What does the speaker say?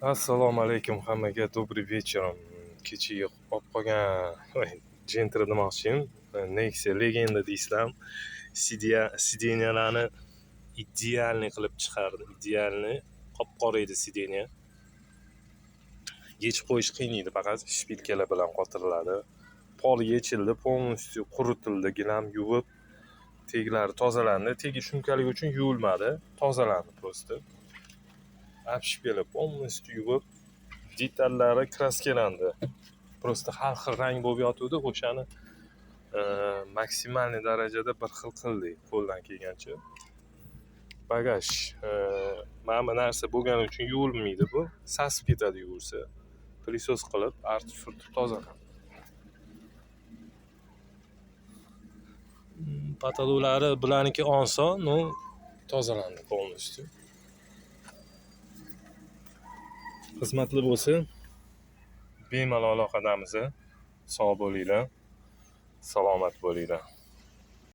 Assalomu alaykum hammaga, добрый вечер. Kechagi olib qolgan Gentra demoqchiyim. Nexia Legenda deysizlar. Sideniyalarni idealniy qilib chiqardi. Idealniy qop-qora edi sideniya. Yechib qo'yish qiyin edi, faqat shpilkalar bilan qotiriladi. Pol yechildi, полностью quritildi, gilam yuvib, teglari tozalandi. Tegi shunchalik uchun yuvilmadi, tozalandi просто. Apshpeli полностью yuvib, detallari kraskalandi. Просто har xil rang bo'lib yotuvdi, o'shani maksimalniy darajada bir xil qildik qo'ldan kelgancha. Bagaj mana bu narsa bo'lgani uchun yuvilmaydi bu. Sasib ketadi yuvilsa. Pilisos qilib, artib-surtib tozalandi. Patololari bularniki oson, no tozalandi полностью. Xizmatli bo'lsa, bemalol aloqadamiz. Sog' bo'linglar, salomat bo'linglar.